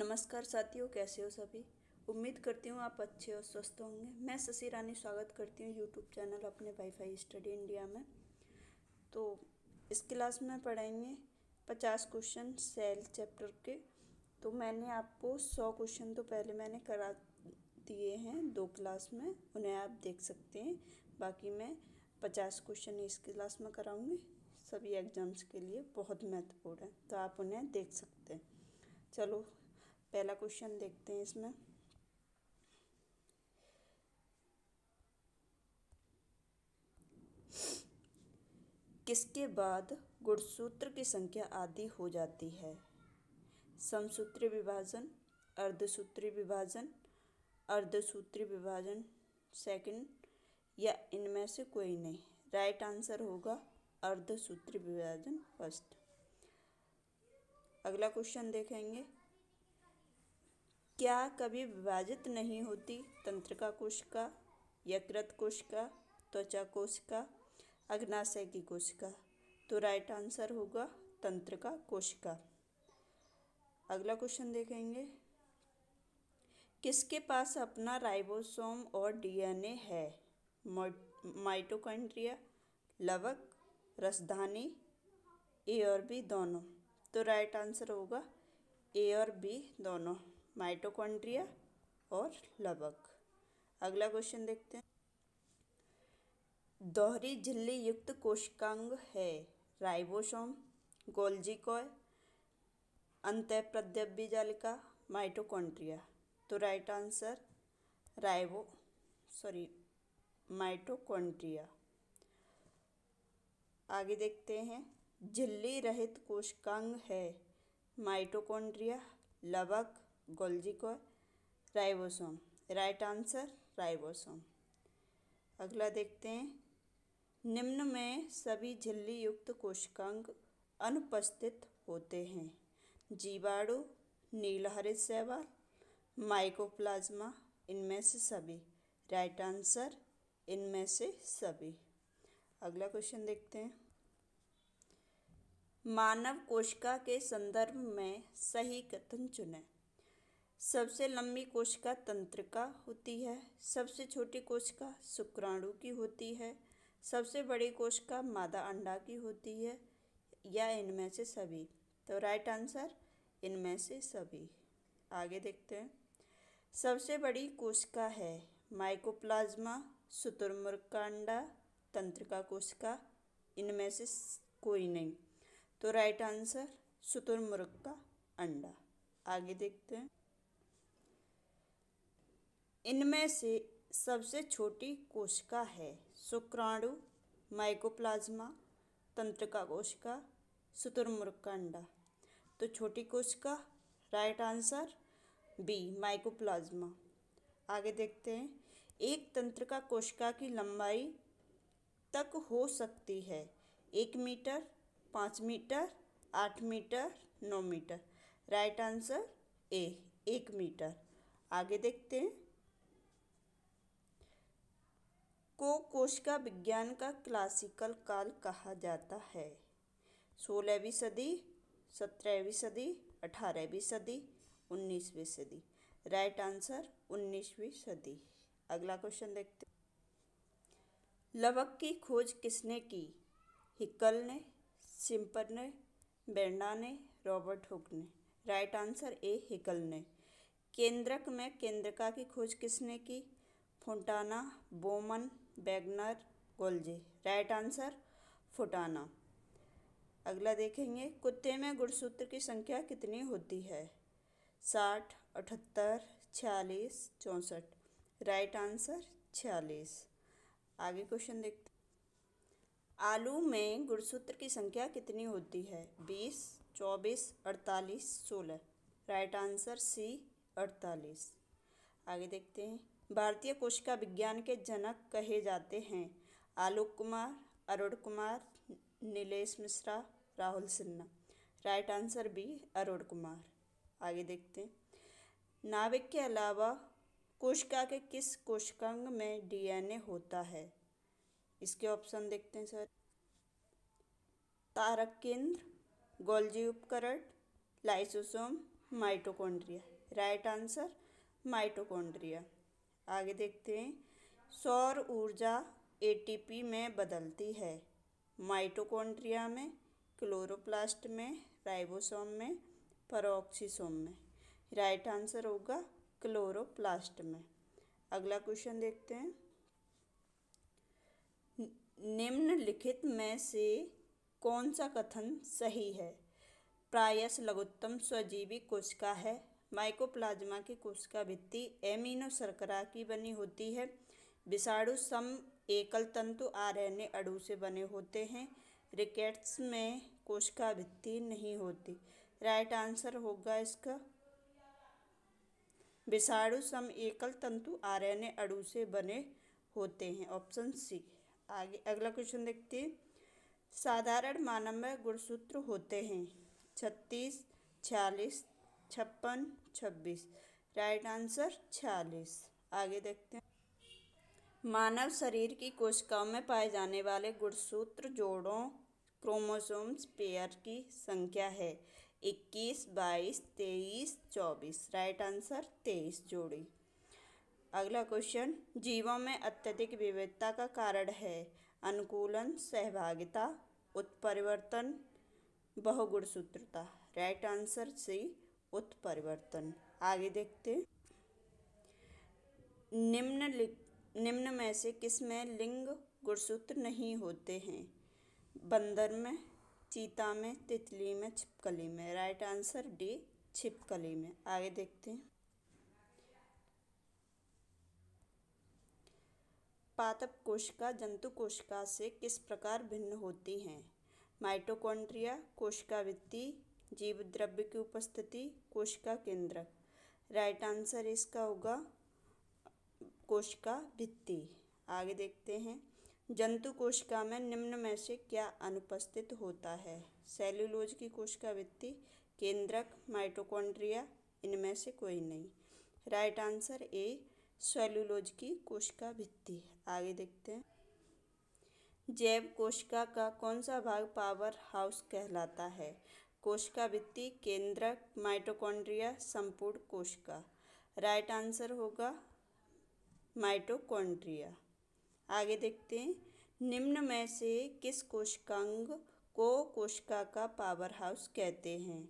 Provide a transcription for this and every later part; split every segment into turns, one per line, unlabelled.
नमस्कार साथियों, कैसे हो सभी। उम्मीद करती हूँ आप अच्छे और स्वस्थ होंगे। मैं शशि रानी स्वागत करती हूँ यूट्यूब चैनल अपने वाईफाई स्टडी इंडिया में। तो इस क्लास में पढ़ाएंगे 50 क्वेश्चन सेल चैप्टर के। तो मैंने आपको 100 क्वेश्चन तो पहले मैंने करा दिए हैं 2 क्लास में, उन्हें आप देख सकते हैं। बाकी मैं 50 क्वेश्चन इस क्लास में कराऊँगी। सभी एग्जाम्स के लिए बहुत महत्वपूर्ण है, तो आप उन्हें देख सकते हैं। चलो पहला क्वेश्चन देखते हैं। इसमें किसके बाद गुणसूत्र की संख्या आधी हो जाती है? समसूत्री विभाजन, अर्धसूत्री विभाजन, अर्धसूत्री विभाजन सेकंड, या इनमें से कोई नहीं। राइट आंसर होगा अर्धसूत्री विभाजन फर्स्ट। अगला क्वेश्चन देखेंगे। क्या कभी विभाजित नहीं होती तंत्रिका कोशिका, यकृत कोशिका, त्वचा कोशिका, अग्नाशय की कोशिका? तो राइट आंसर होगा तंत्रिका कोशिका। अगला क्वेश्चन देखेंगे। किसके पास अपना राइबोसोम और डीएनए है? माइटोकॉन्ड्रिया, लवक, रसधानी, ए और बी दोनों? तो राइट आंसर होगा ए और बी दोनों, माइटोकॉन्ड्रिया और लवक। अगला क्वेश्चन देखते हैं। दोहरी झिल्ली युक्त कोशिकांग है? राइबोसोम, गोल्जी कॉय, अंतःप्रद्रव्य जालिका, माइटोकॉन्ड्रिया? तो राइट आंसर माइटोकॉन्ड्रिया। आगे देखते हैं। झिल्ली रहित कोशिकांग है? माइटोकॉन्ड्रिया, लवक, गोल्जी कॉय, राइबोसोम? Right answer ribosome. अगला देखते हैं। निम्न में सभी झिल्ली युक्त कोशिकांग अनुपस्थित होते हैं? जीवाणु, नीलहरित शैवाल, माइकोप्लाज्मा, इनमें से सभी? राइट आंसर इनमें से सभी। अगला क्वेश्चन देखते हैं। मानव कोशिका के संदर्भ में सही कथन चुनें। सबसे लंबी कोशिका तंत्रिका होती है, सबसे छोटी कोशिका शुक्राणु की होती है, सबसे बड़ी कोशिका मादा अंडा की होती है, या इनमें से सभी? तो राइट आंसर इनमें से सभी। आगे देखते हैं। सबसे बड़ी कोशिका है? माइकोप्लाज्मा, शुतुरमुर्ग का अंडा, तंत्रिका कोशिका, इनमें से कोई नहीं। तो राइट आंसर शुतुरमुर्ग का अंडा। आगे देखते हैं। इनमें से सबसे छोटी कोशिका है? शुक्राणु, माइकोप्लाज्मा, तंत्रिका कोशिका, शुतुरमुर्ग का अंडा? तो छोटी कोशिका, राइट आंसर बी, माइकोप्लाज्मा। आगे देखते हैं। एक तंत्रिका कोशिका की लंबाई तक हो सकती है 1 metre, 5 metre, 8 metre, 9 metre? Right answer A, 1 metre. आगे देखते हैं। को कोशिका विज्ञान का क्लासिकल काल कहा जाता है? 16वीं सदी, 17वीं सदी, 18वीं सदी, 19वीं सदी? राइट आंसर 19वीं सदी। अगला क्वेश्चन देखते हैं। लवक की खोज किसने की? हिकल ने, शिम्पर ने, बेर्ना ने, रॉबर्ट हुक ने? राइट आंसर ए, हिकल ने। केंद्रक में केंद्रका की खोज किसने की? Fontana, Bowman, Wagner, Golgi? Right answer Fontana. अगला देखेंगे। कुत्ते में गुणसूत्र की संख्या कितनी होती है? 60, 78, 46, 64? Right answer 46। आगे क्वेश्चन देखते हैं। आलू में गुणसूत्र की संख्या कितनी होती है? 20, 24, 48, 16? Right answer C, 48। आगे देखते हैं। भारतीय कोशिका विज्ञान के जनक कहे जाते हैं? Alok Kumar, Arun Kumar, Nilesh Mishra, Rahul Sinha? Right answer B, Arun Kumar. आगे देखते हैं। नाभिक के अलावा कोशिका के किस कोशिकांग में डीएनए होता है? इसके ऑप्शन देखते हैं सर। तारक केंद्र, गोल्जी उपकरण, lysosome, mitochondria? Right answer mitochondria. आगे देखते हैं, सौर ऊर्जा एटीपी में बदलती है। माइटोकॉन्ड्रिया में, क्लोरोप्लास्ट में, राइबोसोम में, पेरोक्सीसोम में। राइट आंसर होगा क्लोरोप्लास्ट में। अगला क्वेश्चन देखते हैं, निम्नलिखित में से कौन सा कथन सही है? प्रायश लघुत्तम स्वजीवी कोशिका है। माइकोप्लाज्मा की कोशिका भित्ति एमिनो शर्करा की बनी होती है। विषाणु सम एकल तंतु आरएनए अणु से बने होते हैं। रिकेट्स में कोशिका भित्ति नहीं होती। राइट आंसर होगा इसका विषाणु सम एकल तंतु आरएनए अणु से बने होते हैं, ऑप्शन सी। आगे अगला क्वेश्चन देखते हैं, साधारण मानव में गुणसूत्र होते हैं 36, 46, 56, 26। Right answer 46। आगे देखते हैं, मानव शरीर की कोशिकाओं में पाए जाने वाले गुणसूत्र जोड़ों क्रोमोसोम्स पेयर की संख्या है 21, 22, 23, 24। राइट आंसर 23 जोड़ी। अगला क्वेश्चन, जीवों में अत्यधिक विविधता का कारण है अनुकूलन, सहभागिता, उत्परिवर्तन, बहुगुणसूत्रता। राइट आंसर सी उत्परिवर्तन। आगे देखते हैं, निम्न में से किसमें लिंग गुणसूत्र नहीं होते हैं? बंदर में, चीता में, तितली में, छिपकली में। राइट आंसर डी छिपकली में। आगे देखते हैं, पादप कोशिका जंतु कोशिका से किस प्रकार भिन्न होती हैं? माइटोकॉन्ड्रिया, कोशिका भित्ति, जीव द्रव्य की उपस्थिति, कोशिका केंद्रक। राइट आंसर इसका होगा कोशिका भित्ति। आगे देखते हैं, जंतु कोशिका में निम्न में से क्या अनुपस्थित होता है? सेल्यूलोज की कोशिका भित्ति, केंद्रक, माइटोकॉन्ड्रिया, इनमें से कोई नहीं। राइट आंसर ए सेल्यूलोज की कोशिका भित्ति। आगे देखते हैं, जैव कोशिका का कौन सा भाग पावर हाउस कहलाता है? कोशिका भित्ति, केंद्रक, माइटोकॉन्ड्रिया, संपूर्ण कोशिका। राइट आंसर होगा माइटोकॉन्ड्रिया। आगे देखते हैं, निम्न में से किस कोशिकांग को कोशिका का पावर हाउस कहते हैं?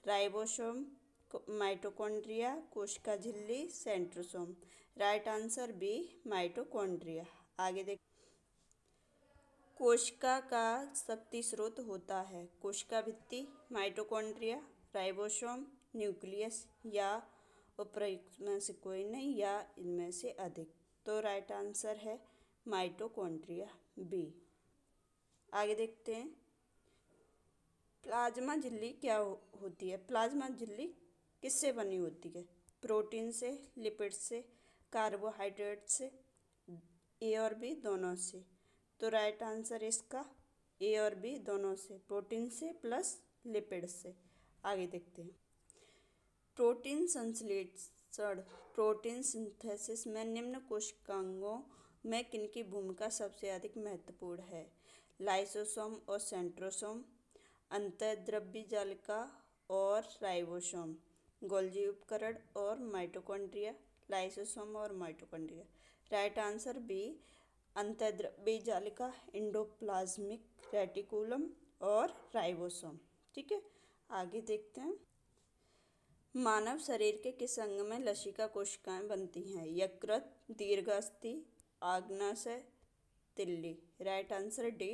राइबोसोम, माइटोकॉन्ड्रिया, कोशिका झिल्ली, centrosome. Right answer B mitochondria. आगे देख, कोशिका का शक्ति स्रोत होता है कोशिका भित्ति, माइटोकॉन्ड्रिया, राइबोसोम, न्यूक्लियस या उपर्युक्त में से कोई नहीं या इनमें से अधिक। तो राइट आंसर है माइटोकॉन्ड्रिया बी। आगे देखते हैं, प्लाज्मा झिल्ली क्या होती है? प्लाज्मा झिल्ली किससे बनी होती है? प्रोटीन से, लिपिड से, कार्बोहाइड्रेट से, ए और बी दोनों से। तो राइट आंसर इसका ए और बी दोनों से, प्रोटीन से प्लस लिपिड से। आगे देखते हैं, प्रोटीन संश्लेषण, प्रोटीन सिंथेसिस में निम्न कोशिकांगों में किनकी भूमिका सबसे अधिक महत्वपूर्ण है? लाइसोसोम और सेंट्रोसोम, अंतःद्रव्य जालिका और राइबोसोम, गोल्जी उपकरण और माइटोकॉन्ड्रिया, लाइसोसोम और माइटोकॉन्ड्रिया। राइट आंसर बी अंतःद्रव्य जालिका, एंडोप्लाज्मिक रेटिकुलम और राइबोसोम। ठीक है, आगे देखते हैं, मानव शरीर के किस अंग में लसिका कोशिकाएं बनती हैं? यकृत, दीर्घास्थि, आग्नाशय, तिल्ली। राइट आंसर डी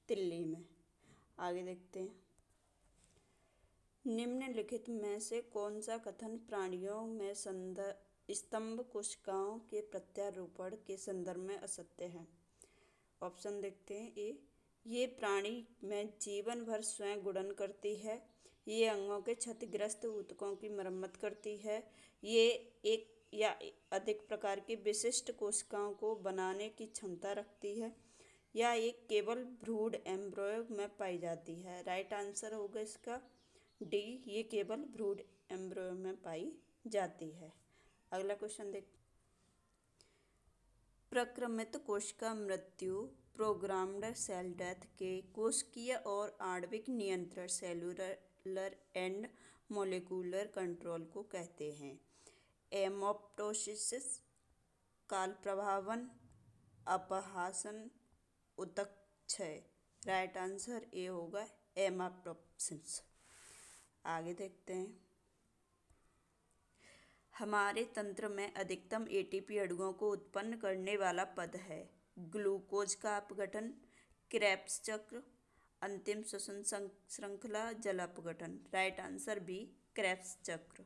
तिल्ली में। आगे देखते हैं, निम्नलिखित में से कौन सा कथन प्राणियों में स्तंभ कोशिकाओं के प्रत्यारोपण के संदर्भ में असत्य है? ऑप्शन देखते हैं, ए ये प्राणी में जीवन भर स्वयं गुणन करती है, ये अंगों के क्षतिग्रस्त ऊतकों की मरम्मत करती है, ये एक या अधिक प्रकार की विशिष्ट कोशिकाओं को बनाने की क्षमता रखती है, या एक केवल भ्रूण एम्ब्रियो में पाई जाती है। राइट आंसर होगा इसका डी, ये केवल भ्रूण एम्ब्रियो में पाई जाती है। अगला क्वेश्चन देख, प्रक्रमित कोशिका मृत्यु, प्रोग्राम्ड सेल डेथ के कोशिकीय और आणविक नियंत्रण सेलुलर एंड मोलिकुलर कंट्रोल को कहते हैं। एपोप्टोसिस, काल प्रभावन, अपहासन, उत्क्षय। राइट आंसर ए होगा एपोप्टोसिस। आगे देखते हैं। हमारे तंत्र में अधिकतम एटीपी अणुओं को उत्पन्न करने वाला पद है। ग्लूकोज का अपघटन, क्रेब्स चक्र, अंतिम श्वसन श्रृंखला, जल अपघटन। राइट आंसर बी क्रेब्स चक्र।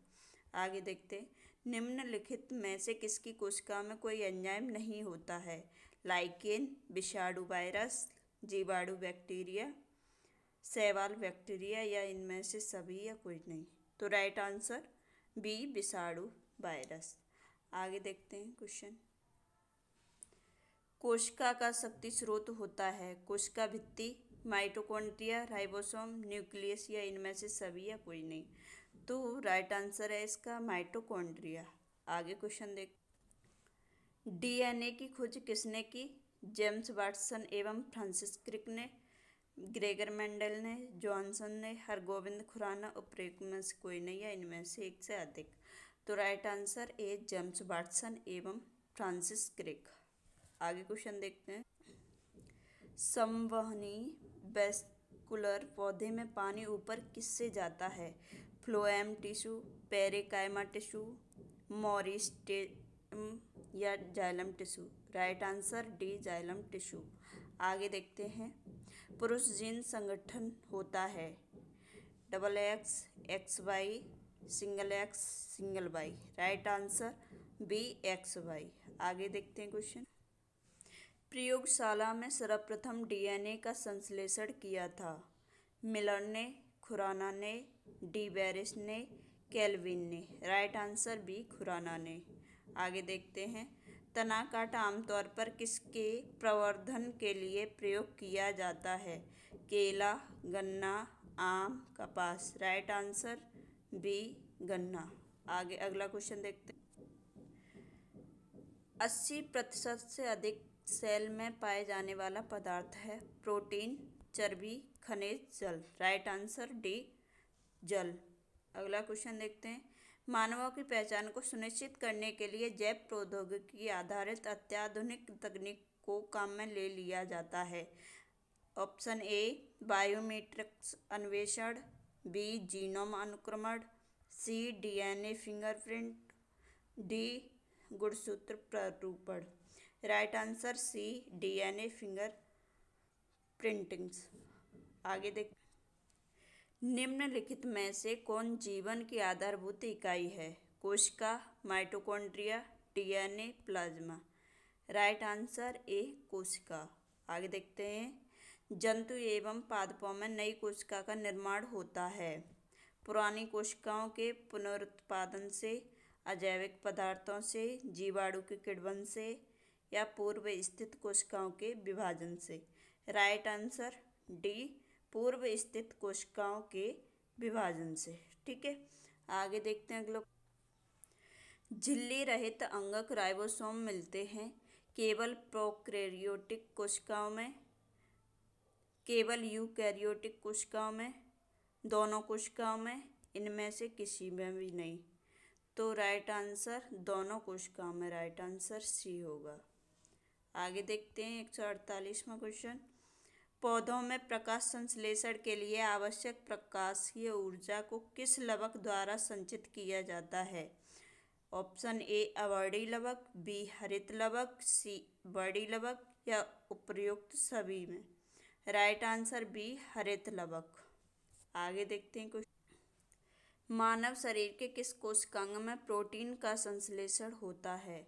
आगे देखते हैं। निम्नलिखित में से किसकी कोशिका में कोई एंजाइम नहीं होता है? लाइकेन, विषाणु वायरस, जीवाणु बैक्टीरिया, शैवाल बैक्टीरिया, या इनमें से सभी या कोई नहीं। तो राइट आंसर बी विषाणु वायरस। आगे देखते हैं क्वेश्चन। कोशिका का शक्ति स्रोत होता है? कोशिका भित्ति, माइटोकॉन्ड्रिया, राइबोसोम, न्यूक्लियस, या इनमें से सभी या कोई नहीं। तो राइट आंसर है इसका माइटोकॉन्ड्रिया। आगे क्वेश्चन देख। डीएनए की खोज किसने की? जेम्स वाटसन एवं फ्रांसिस क्रिक ने, ग्रेगर मेंडल ने, जॉनसन ने, हरगोविंद खुराना, उपरोक्त में से कोई नहीं, या इनमें से एक से अधिक। तो राइट आंसर ए जेम्स वाटसन एवं फ्रांसिस क्रिक। आगे क्वेश्चन देखते हैं। संवहनी वेस्कुलर पौधे में पानी ऊपर किससे जाता है? फ्लोएम टिश्यू, पेरिकाइमा टिश्यू, मोरिस्टेम, या xylem tissue. Right answer D xylem tissue. आगे देखते हैं। पुरुष जीन संगठन होता है XX, XY, single X, single Y। Right answer B XY। आगे देखते हैं क्वेश्चन। प्रयोगशाला में सर्वप्रथम डीएनए का संश्लेषण किया था? मिलर ने, खुराना ने, डी बेरिस ने, केल्विन ने। राइट आंसर बी खुराना ने। आगे देखते हैं। तना काट आमतौर पर किसके प्रवर्धन के लिए प्रयोग किया जाता है? केला, गन्ना, आम, कपास। राइट आंसर बी गन्ना। आगे अगला क्वेश्चन देखते हैं। 80% से अधिक सेल में पाए जाने वाला पदार्थ है? प्रोटीन, चर्बी, खनिज, जल। राइट आंसर डी जल। अगला क्वेश्चन देखते हैं। मानवों की पहचान को सुनिश्चित करने के लिए जैव प्रौद्योगिकी आधारित अत्याधुनिक तकनीक को काम में ले लिया जाता है? ऑप्शन ए बायोमेट्रिक्स अन्वेषण, बी जीनोम अनुक्रमण, सी डीएनए फिंगरप्रिंट, डी गुणसूत्र प्रारूपण। Right answer C DNA fingerprintings. आगे देख। निम्नलिखित में से कौन जीवन की आधारभूत इकाई है? कोशिका, mitochondria, DNA, plasma. Right answer ए कोशिका। आगे देखते हैं। जंतु एवं पादपों में नई कोशिका का निर्माण होता है? पुरानी कोशिकाओं के पुनरुत्पादन से, अजैविक पदार्थों से, जीवाणु के किण्वन से, या पूर्व स्थित कोशिकाओं के विभाजन से। राइट आंसर डी पूर्व स्थित कोशिकाओं के विभाजन से। ठीक है। आगे देखते हैं अगला। झिल्ली रहित अंगक राइबोसोम मिलते हैं केवल प्रोकैरियोटिक कोशिकाओं में, केवल यूकैरियोटिक कोशिकाओं में, दोनों कोशिकाओं में, इनमें से किसी में भी नहीं। तो राइट आंसर दोनों कोशिकाओं में। राइट आंसर सी होगा। आगे देखते हैं 148वां क्वेश्चन। पौधों में प्रकाश संश्लेषण के लिए आवश्यक प्रकाशीय ऊर्जा को किस लवक द्वारा संचित किया जाता है? ऑप्शन ए अवर्णी लवक, बी हरित लवक, सी वर्णी लवक, या उपर्युक्त सभी में। राइट आंसर बी हरित लवक। आगे देखते हैं कुछ। मानव शरीर के किस कोशिकांग में प्रोटीन का संश्लेषण होता है?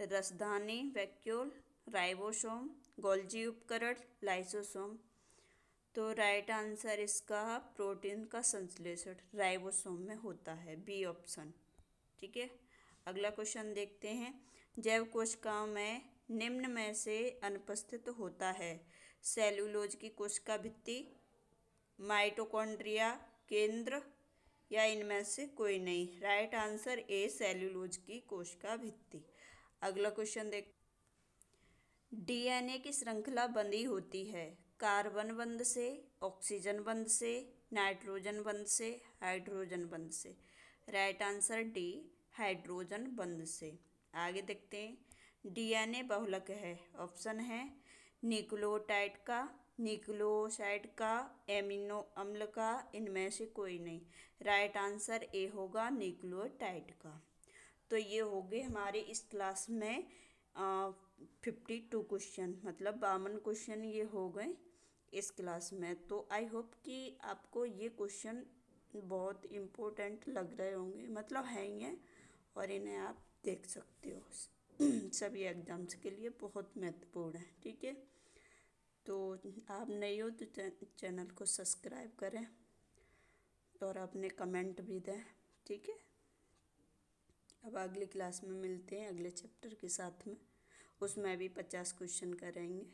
रसधानी, वैक्यूल, राइबोसोम, गोल्जी उपकरण, लाइसोसोम। तो राइट आंसर इसका प्रोटीन का संश्लेषण राइबोसोम में होता है, बी ऑप्शन। ठीक है। अगला क्वेश्चन देखते हैं। जैव कोशिकाओं में निम्न में से अनुपस्थित होता है? सेल्यूलोज की कोशिका भित्ति, माइटोकॉन्ड्रिया केंद्र, या इनमें से कोई नहीं। राइट आंसर ए सेल्यूलोज की कोशिका भित्ति। अगला क्वेश्चन देख। डीएनए की श्रृंखला बंधी होती है? कार्बन बंध से, ऑक्सीजन बंध से, नाइट्रोजन बंध से, हाइड्रोजन बंध से। राइट आंसर डी, हाइड्रोजन बंध से। आगे देखते हैं, डीएनए बहुलक है। ऑप्शन है न्यूक्लियोटाइड का, न्यूक्लियोसाइड का, एमिनो अम्ल का, इनमें से कोई नहीं। राइट आंसर ए होगा, न्यूक्लियोटाइड का। तो ये हो गए हमारे इस क्लास में 52 क्वेश्चन, मतलब 52 क्वेश्चन ये हो गए इस क्लास में। तो आई होप कि आपको ये क्वेश्चन बहुत इम्पोर्टेंट लग रहे होंगे, मतलब हैं ही हैं, और इन्हें आप देख सकते हो। सभी एग्जाम्स के लिए बहुत महत्वपूर्ण है। ठीक है, तो आप नए हो तो चैनल को सब्सक्राइब करें और अपने कमेंट भी दें। ठीक है, अब अगली क्लास में मिलते हैं अगले चैप्टर के साथ में, उसमें भी 50 क्वेश्चन करेंगे।